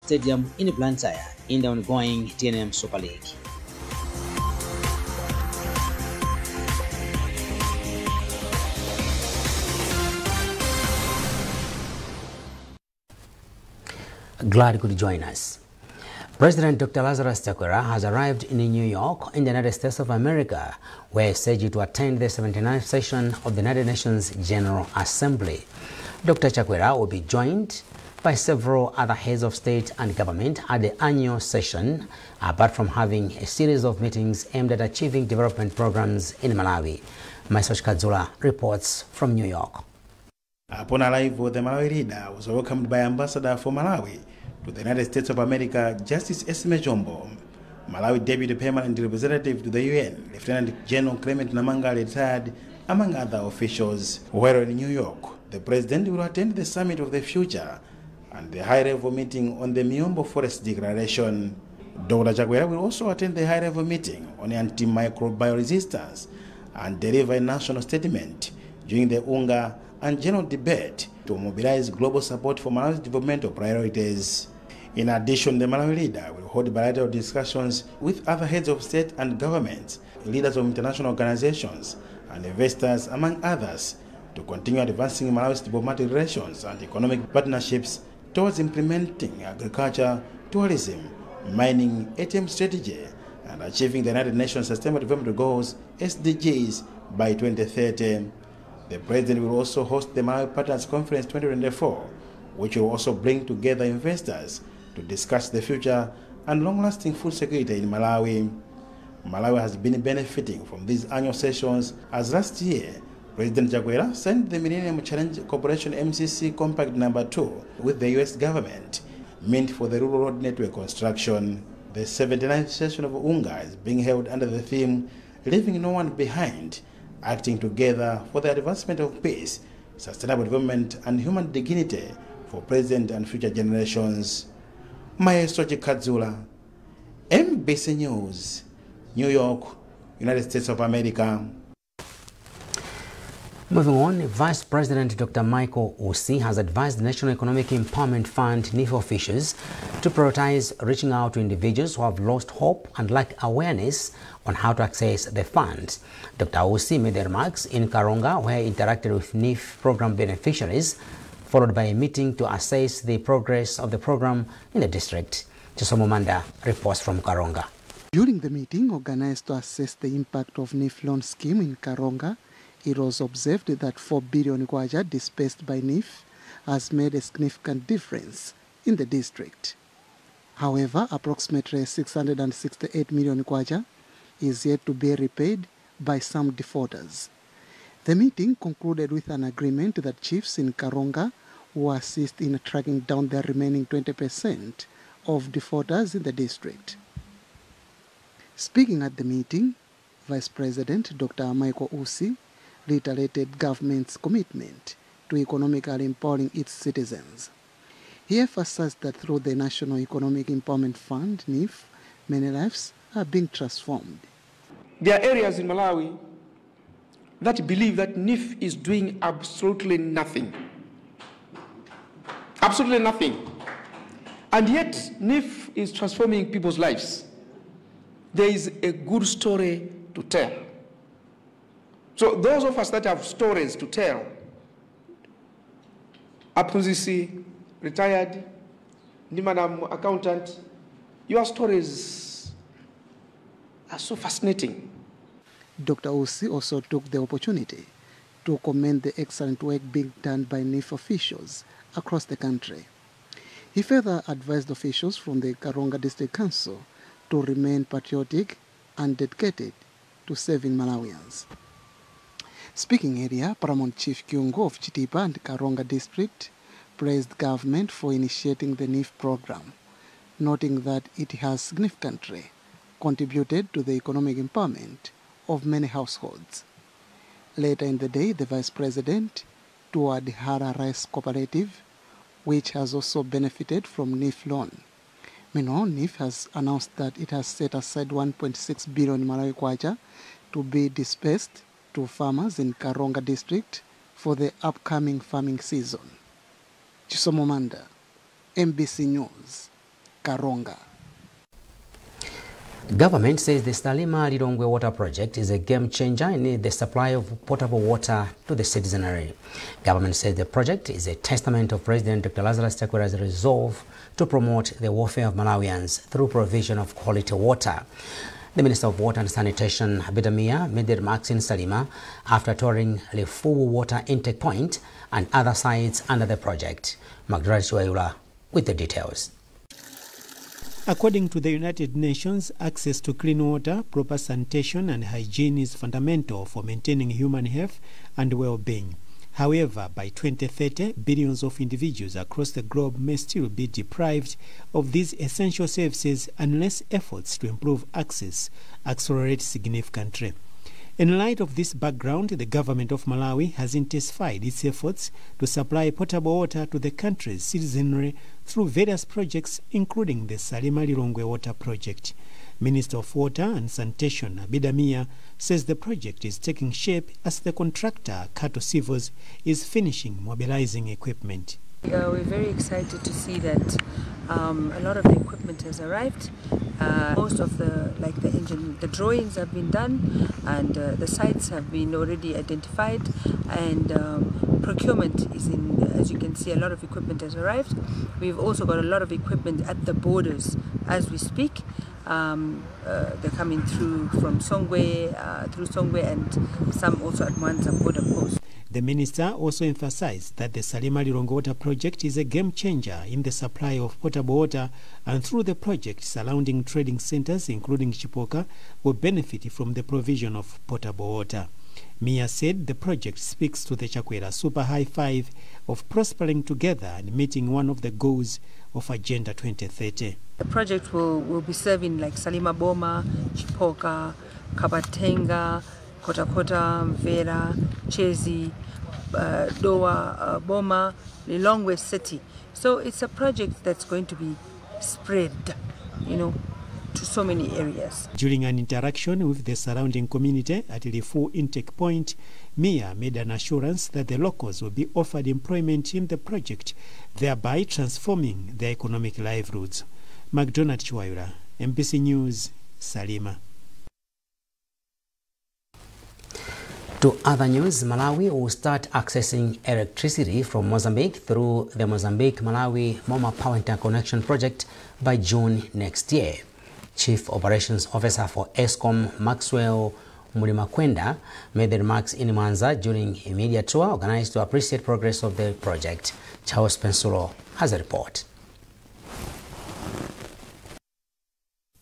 Stadium in Blantyre in the ongoing TNM Super League. Glad you could join us. President Dr. Lazarus Chakwera has arrived in New York in the United States of America, where he is scheduled to attend the 79th session of the United Nations General Assembly. Dr. Chakwera will be joined by several other heads of state and government at the annual session, apart from having a series of meetings aimed at achieving development programs in Malawi. Maisosh Kadzula reports from New York. Upon arrival, the Malawi leader was welcomed by Ambassador for Malawi to the United States of America, Justice Esme Jombo, Malawi Deputy Permanent Representative to the UN, Lieutenant General Clement Namanga retired, among other officials. While in New York, the President will attend the Summit of the Future and the high-level meeting on the Miombo Forest Declaration. Dr. Chakwera will also attend the high-level meeting on antimicrobial resistance and deliver a national statement during the UNGA and general debate to mobilize global support for Malawi's developmental priorities. In addition, the Malawi leader will hold bilateral discussions with other heads of state and governments, leaders of international organizations, and investors, among others, to continue advancing Malawi's diplomatic relations and economic partnerships towards implementing agriculture, tourism, mining, ATM strategy, and achieving the United Nations Sustainable Development Goals, SDGs, by 2030. The President will also host the Malawi Partners Conference 2024, which will also bring together investors to discuss the future and long-lasting food security in Malawi. Malawi has been benefiting from these annual sessions, as last year, President Chakwera signed the Millennium Challenge Corporation MCC Compact No. 2 with the U.S. government, meant for the rural road network construction. The 79th session of UNGA is being held under the theme, Leaving No One Behind, acting together for the advancement of peace, sustainable development, and human dignity for present and future generations. Maestro Kadzula, MBC News, New York, United States of America. Moving on, Vice President Dr. Michael Usi has advised the National Economic Empowerment Fund NIF officials to prioritize reaching out to individuals who have lost hope and lack awareness on how to access the funds. Dr. Usi made the remarks in Karonga, where he interacted with NIF program beneficiaries, followed by a meeting to assess the progress of the program in the district. Chisomo Manda reports from Karonga. During the meeting organized to assess the impact of NIF loan scheme in Karonga, it was observed that 4 billion kwacha dispersed by NIF has made a significant difference in the district. However, approximately 668 million kwacha is yet to be repaid by some defaulters. The meeting concluded with an agreement that chiefs in Karonga will assist in tracking down the remaining 20% of defaulters in the district. Speaking at the meeting, Vice President Dr. Michael Usi reiterated government's commitment to economically empowering its citizens. He emphasized that through the National Economic Empowerment Fund, NIF, many lives are being transformed. There are areas in Malawi that believe that NIF is doing absolutely nothing. Absolutely nothing. And yet, NIF is transforming people's lives. There is a good story to tell. So those of us that have stories to tell, Apunzisi, retired, Madam accountant, your stories are so fascinating. Dr. Usi also took the opportunity to commend the excellent work being done by NIF officials across the country. He further advised officials from the Karonga District Council to remain patriotic and dedicated to serving Malawians. Speaking earlier, Paramount Chief Kyungo of Chitipa and Karonga District praised government for initiating the NIF program, noting that it has significantly contributed to the economic empowerment of many households. Later in the day, the Vice President toured Hara Rice Cooperative, which has also benefited from NIF loan. Meanwhile, NIF has announced that it has set aside 1.6 billion Malawi kwacha to be dispersed to farmers in Karonga district for the upcoming farming season. Chisomo Manda, MBC News, Karonga. Government says the Salima Lirongwe water project is a game changer in the supply of potable water to the citizenry. Government says the project is a testament of President Dr. Lazarus Chakwera's resolve to promote the welfare of Malawians through provision of quality water. The Minister of Water and Sanitation, Abale, made the remarks in Salima after touring the full water intake point and other sites under the project. Magdalena Chiwayula with the details. According to the United Nations, access to clean water, proper sanitation and hygiene is fundamental for maintaining human health and well-being. However, by 2030, billions of individuals across the globe may still be deprived of these essential services unless efforts to improve access accelerate significantly. In light of this background, the government of Malawi has intensified its efforts to supply potable water to the country's citizenry through various projects, including the Salima Lirongwe water project. Minister of Water and Sanitation, Abale, says the project is taking shape as the contractor, Kato Civils, is finishing mobilizing equipment. We're very excited to see that a lot of the equipment has arrived. Most of the engine, the drawings have been done, and the sites have been already identified, and procurement is in. As you can see, a lot of equipment has arrived. We've also got a lot of equipment at the borders as we speak. They're coming through from Songwe, through Songwe, and some also at Mwanza border post. The minister also emphasized that the Salima Lirongwe water project is a game changer in the supply of potable water, and through the project, surrounding trading centers, including Chipoka, will benefit from the provision of potable water. Mia said the project speaks to the Chakwera Super High Five of prospering together and meeting one of the goals of Agenda 2030. The project will be serving like Salima Boma, Chipoka, Kabatenga, Kota, Mvera, Chezi, Doa, Boma, Lilongwe City. So it's a project that's going to be spread, to so many areas. During an interaction with the surrounding community at the full intake point, Mia made an assurance that the locals will be offered employment in the project, thereby transforming their economic livelihoods. Magdalena Chiwayula, MBC News, Salima. To other news, Malawi will start accessing electricity from Mozambique through the Mozambique-Malawi-Moma Power Interconnection project by June next year. Chief Operations Officer for ESCOM, Maxwell Mulimakwenda, made the remarks in Mwanza during a media tour organized to appreciate progress of the project. Charles Pensulo has a report.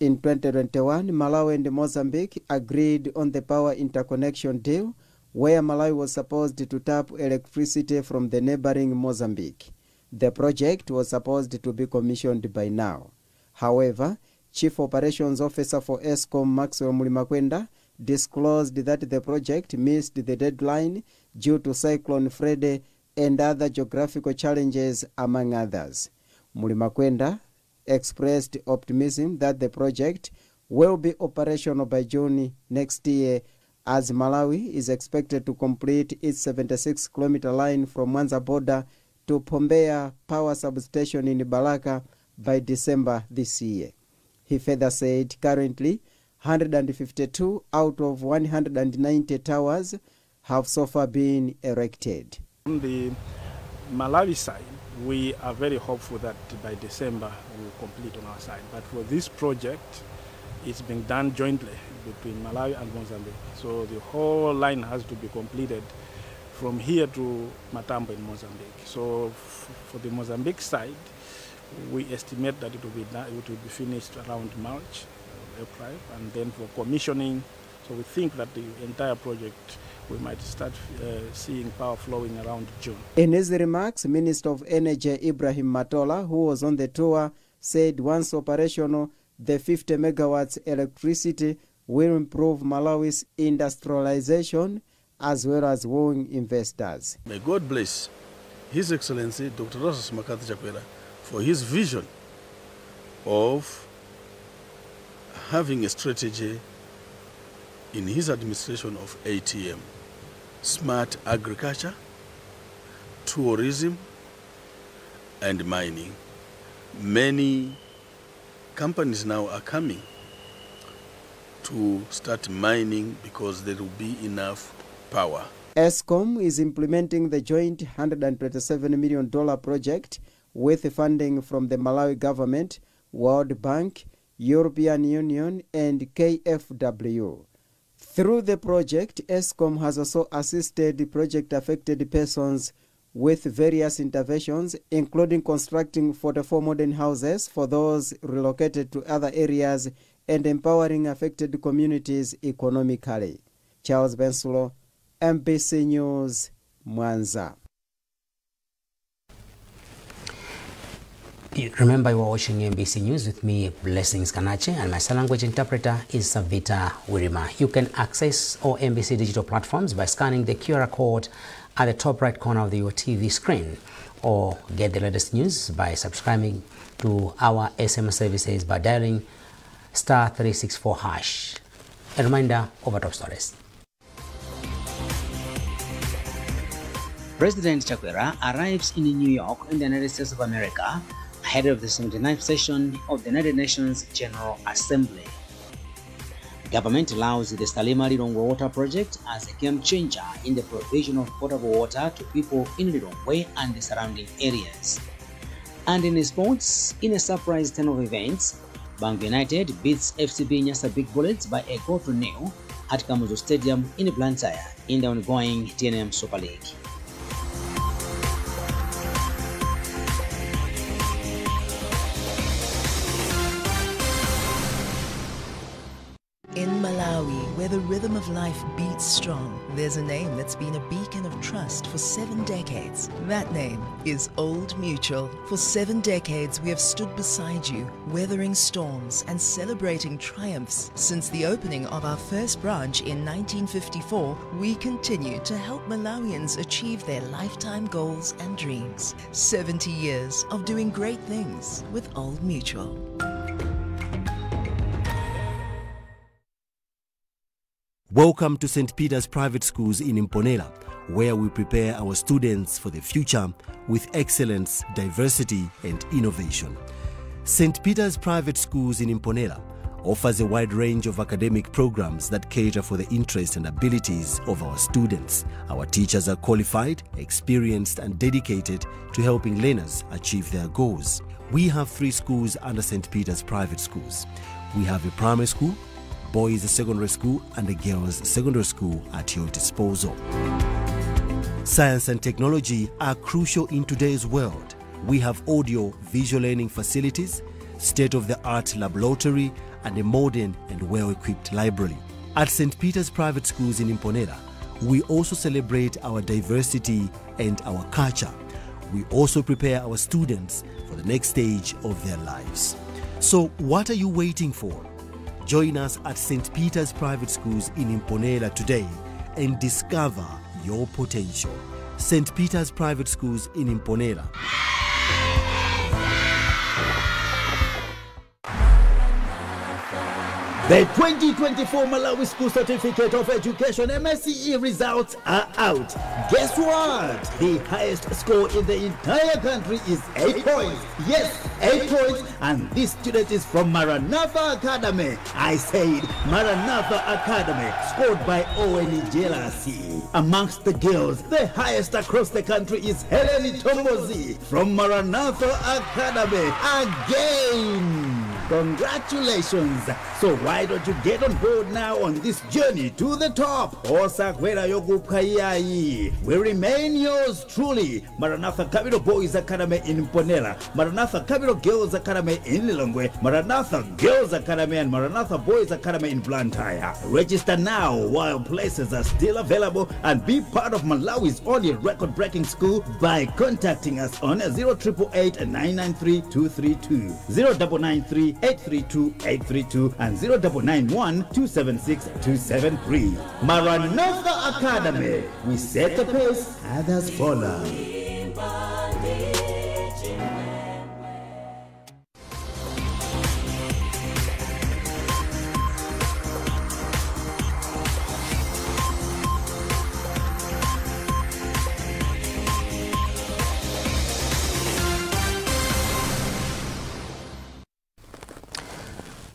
In 2021, Malawi and Mozambique agreed on the power interconnection deal, where Malawi was supposed to tap electricity from the neighboring Mozambique. The project was supposed to be commissioned by now. However, Chief Operations Officer for ESCOM, Maxwell Mulimakwenda, disclosed that the project missed the deadline due to Cyclone Freddy and other geographical challenges, among others. Mulimakwenda expressed optimism that the project will be operational by June next year, as Malawi is expected to complete its 76-kilometer line from Mwanza border to Pombeya power substation in Balaka by December this year. He further said currently 152 out of 190 towers have so far been erected. On the Malawi side, we are very hopeful that by December we will complete on our side. But for this project, it's being done jointly between Malawi and Mozambique. So the whole line has to be completed from here to Matambo in Mozambique. So for the Mozambique side, we estimate that it will be finished around March, April, and then for commissioning. So we think that the entire project, we might start seeing power flowing around June. In his remarks, Minister of Energy Ibrahim Matola, who was on the tour, said once operational, the 50 megawatts electricity will improve Malawi's industrialization as well as wooing investors. May God bless His Excellency Dr. Lazarus Chakwera for his vision of having a strategy in his administration of ATM, smart agriculture, tourism, and mining. Many companies now are coming to start mining because there will be enough power. ESCOM is implementing the joint $127 million project with funding from the Malawi government, World Bank, European Union, and KfW. Through the project, ESCOM has also assisted project-affected persons with various interventions, including constructing 44 modern houses for those relocated to other areas and empowering affected communities economically. Charles Bensulo, MBC News, Mwanza. Remember, you are watching MBC News with me, Blessings Kanache, and my sign language interpreter is Savita Wirima. You can access all MBC digital platforms by scanning the QR code at the top right corner of your TV screen, or get the latest news by subscribing to our SMS services by dialing *364#. A reminder of our top stories. President Chakwera arrives in New York in the United States of America ahead of the 79th session of the United Nations General Assembly. Government allows the Stalima Lirongwe Water Project as a game changer in the provision of potable water to people in Lirongwe and the surrounding areas. And in sports, in a surprise turn of events, Bangu United beats FCB Nyasa Big Bullets by a goal to nil at Kamuzu Stadium in Blantyre in the ongoing TNM Super League. In Malawi, where the rhythm of life beats strong, there's a name that's been a beacon of trust for 7 decades. That name is Old Mutual. For 7 decades, we have stood beside you, weathering storms and celebrating triumphs. Since the opening of our first branch in 1954, we continue to help Malawians achieve their lifetime goals and dreams. 70 years of doing great things with Old Mutual. Welcome to St. Peter's Private Schools in Mponela, where we prepare our students for the future with excellence, diversity, and innovation. St. Peter's Private Schools in Mponela offers a wide range of academic programs that cater for the interests and abilities of our students. Our teachers are qualified, experienced, and dedicated to helping learners achieve their goals. We have 3 schools under St. Peter's Private Schools. We have a primary school, boys' secondary school, and a girls' secondary school at your disposal. Science and technology are crucial in today's world. We have audio-visual learning facilities, state-of-the-art laboratory, and a modern and well-equipped library. At St. Peter's Private Schools in Mponela, we also celebrate our diversity and our culture. We also prepare our students for the next stage of their lives. So what are you waiting for? Join us at St. Peter's Private Schools in Mponela today and discover your potential. St. Peter's Private Schools in Mponela. The 2024 Malawi School Certificate of Education MSCE results are out. Guess what? The highest score in the entire country is 8 points. Yes, 8 points. And this student is from Maranatha Academy. I said Maranatha Academy, scored by Owen Jealousy. Amongst the girls, the highest across the country is Helen Tombozi from Maranatha Academy. Again. Congratulations! So why don't you get on board now on this journey to the top? Osakwera Yogukayai will remain yours truly. Maranatha Capital Boys Academy in Mponela, Maranatha Capital Girls Academy in Lilongwe, Maranatha Girls Academy and Maranatha Boys Academy in Blantyre. Register now while places are still available and be part of Malawi's only record-breaking school by contacting us on 0888 993 232, 0993 832 832 and 0991 276 273. Maranatha Academy. We set the pace, others follow.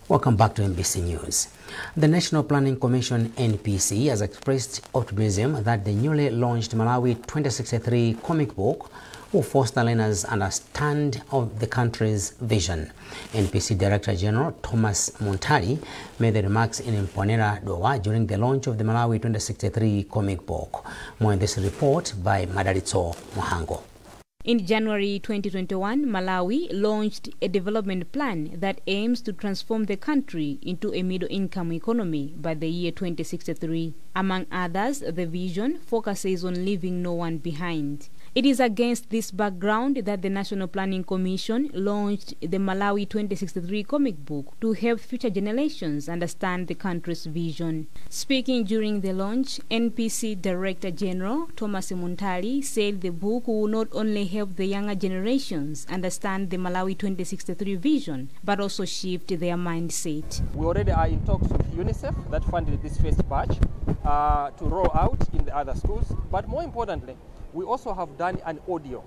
Welcome back to NBC News. The National Planning Commission, NPC, has expressed optimism that the newly launched Malawi 2063 comic book will foster learners understand of the country's vision. NPC Director General Thomas Montari made the remarks in Mponera, Dowa during the launch of the Malawi 2063 comic book. More in this report by Madalitso Mohango. In January 2021, Malawi launched a development plan that aims to transform the country into a middle-income economy by the year 2063. Among others, the vision focuses on leaving no one behind. It is against this background that the National Planning Commission launched the Malawi 2063 comic book to help future generations understand the country's vision. Speaking during the launch, NPC Director General Thomas Montari said the book will not only help the younger generations understand the Malawi 2063 vision, but also shift their mindset. We already are in talks with UNICEF that funded this first batch to roll out in the other schools, but more importantly, we also have done an audio.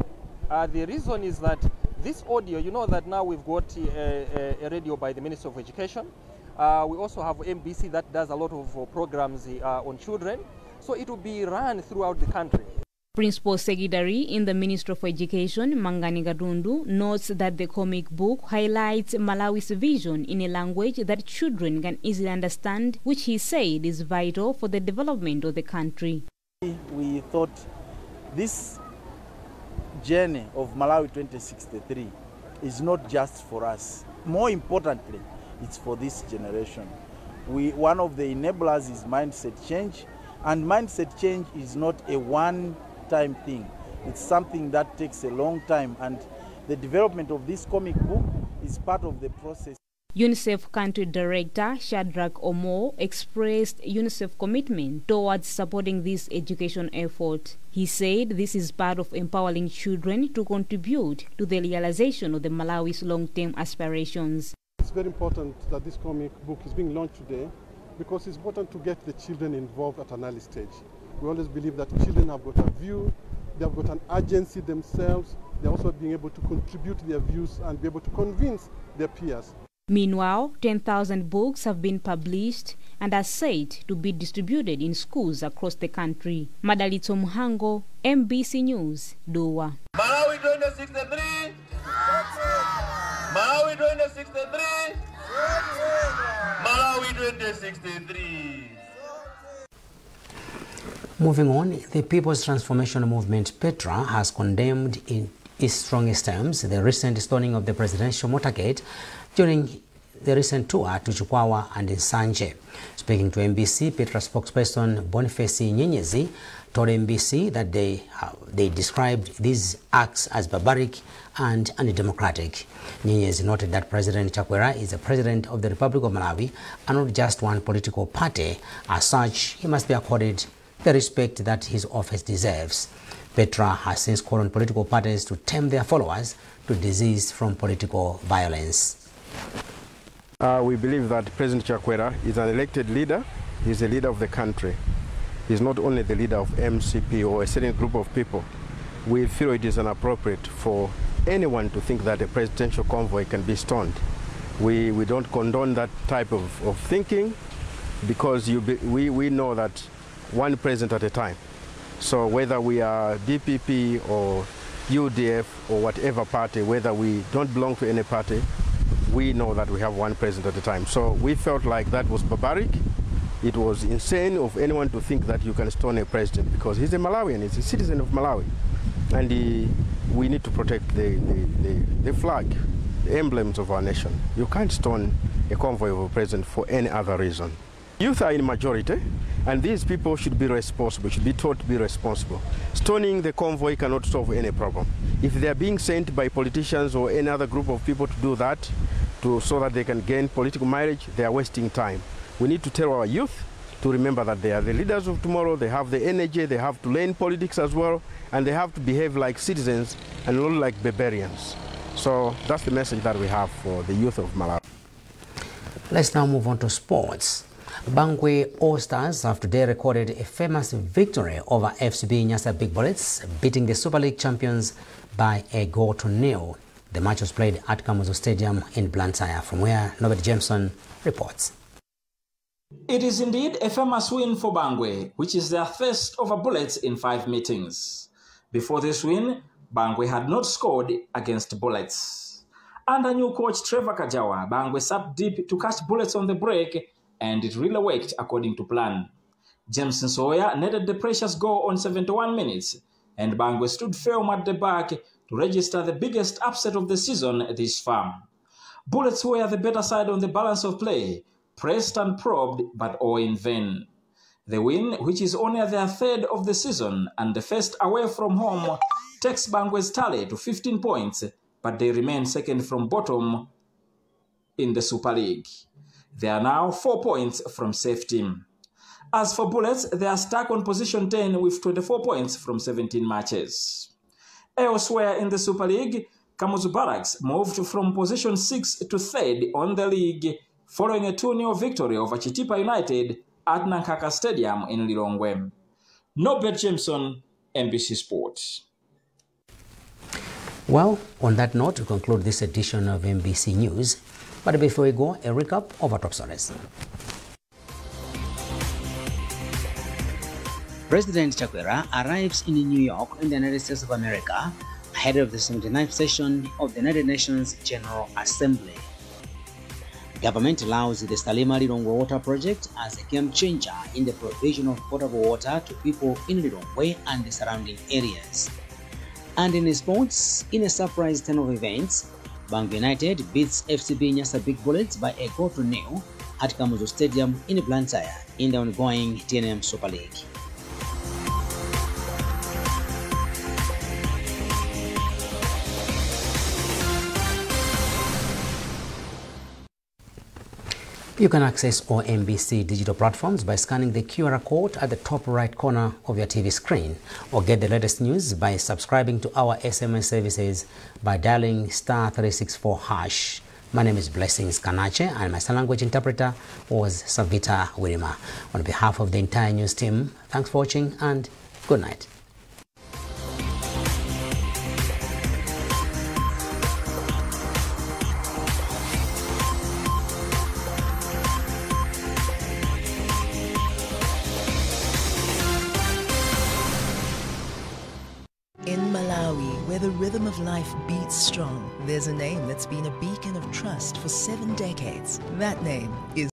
The reason is that this audio, you know that now we've got a radio by the Ministry of Education. We also have MBC that does a lot of programs on children. So it will be run throughout the country. Principal Secretary in the Ministry of Education, Mangani Gadundu, notes that the comic book highlights Malawi's vision in a language that children can easily understand, which he said is vital for the development of the country. We thought this journey of Malawi 2063 is not just for us. More importantly, it's for this generation. One of the enablers is mindset change, and mindset change is not a one-time thing. It's something that takes a long time, and the development of this comic book is part of the process. UNICEF Country Director Shadrach Omo expressed UNICEF commitment towards supporting this education effort. He said this is part of empowering children to contribute to the realization of the Malawi's long-term aspirations. It's very important that this comic book is being launched today because it's important to get the children involved at an early stage. We always believe that children have got a view, they have got an agency themselves, they're also being able to contribute their views and be able to convince their peers. Meanwhile, 10,000 books have been published and are said to be distributed in schools across the country. Madalitso Muhango, MBC News, Dowa. Malawi 2063! Malawi 2063! Malawi 2063! Moving on, the People's Transformation Movement, Petra, has condemned in its strongest terms the recent stoning of the presidential motorcade during the recent tour to Chukwawa and Nsanje. Speaking to NBC, Petra spokesperson Boniface Nyenyezi told NBC that they described these acts as barbaric and undemocratic. Nyenyezi noted that President Chakwera is the president of the Republic of Malawi and not just one political party. As such, he must be accorded the respect that his office deserves. Petra has since called on political parties to tame their followers to desist from political violence. We believe that President Chakwera is an elected leader. He's a leader of the country. He's not only the leader of MCP or a certain group of people. We feel it is inappropriate for anyone to think that a presidential convoy can be stoned. We don't condone that type of thinking because we know that one president at a time. So whether we are DPP or UDF or whatever party, whether we don't belong to any party, we know that we have one president at a time. So we felt like that was barbaric. It was insane of anyone to think that you can stone a president because he's a Malawian, he's a citizen of Malawi. And we need to protect the flag, the emblems of our nation. You can't stone a convoy of a president for any other reason. Youth are in majority, and these people should be responsible, should be taught to be responsible. Stoning the convoy cannot solve any problem. If they are being sent by politicians or any other group of people to do that, so that they can gain political mileage, they are wasting time. We need to tell our youth to remember that they are the leaders of tomorrow, they have the energy, they have to learn politics as well, and they have to behave like citizens and not like barbarians. So that's the message that we have for the youth of Malawi. Let's now move on to sports. Bangwe All-Stars have today recorded a famous victory over FCB Nyasa Big Bullets, beating the Super League champions by a goal to nil. The match was played at Kamuzu Stadium in Blantyre, from where Norbert Jameson reports. It is indeed a famous win for Bangwe, which is their first over Bullets in 5 meetings. Before this win, Bangwe had not scored against Bullets. Under new coach Trevor Kajawa, Bangwe sat deep to catch Bullets on the break, and it really worked according to plan. Jameson Sawyer netted the precious goal on 71 minutes, and Bangwe stood firm at the back to register the biggest upset of the season this far. Bullets were the better side on the balance of play, pressed and probed, but all in vain. The win, which is only their 3rd of the season and the first away from home, takes Bangwe's tally to 15 points, but they remain second from bottom in the Super League. They are now 4 points from safety. As for Bullets, they are stuck on position 10 with 24 points from 17 matches. Elsewhere in the Super League, Kamuzu Barracks moved from position 6 to 3rd on the league, following a 2-0 victory over Chitipa United at Nankaka Stadium in Lilongwe. Norbert Jameson, NBC Sports. Well, on that note, we conclude this edition of NBC News. But before we go, a recap of our top stories. President Chakwera arrives in New York in the United States of America ahead of the 79th session of the United Nations General Assembly. Government allows the Salima Lilongwe Water Project as a game changer in the provision of potable water to people in Lilongwe and the surrounding areas. And in sports, in a surprise turn of events, Bangwe United beats FCB Nyasa Big Bullets by a goal to nil at Kamuzu Stadium in Blantyre in the ongoing TNM Super League. You can access all NBC digital platforms by scanning the QR code at the top right corner of your TV screen, or get the latest news by subscribing to our SMS services by dialing *364#. My name is Blessings Kanache, and my sign language interpreter was Savita Wirima. On behalf of the entire news team, thanks for watching and good night. In Malawi, where the rhythm of life beats strong, there's a name that's been a beacon of trust for 7 decades. That name is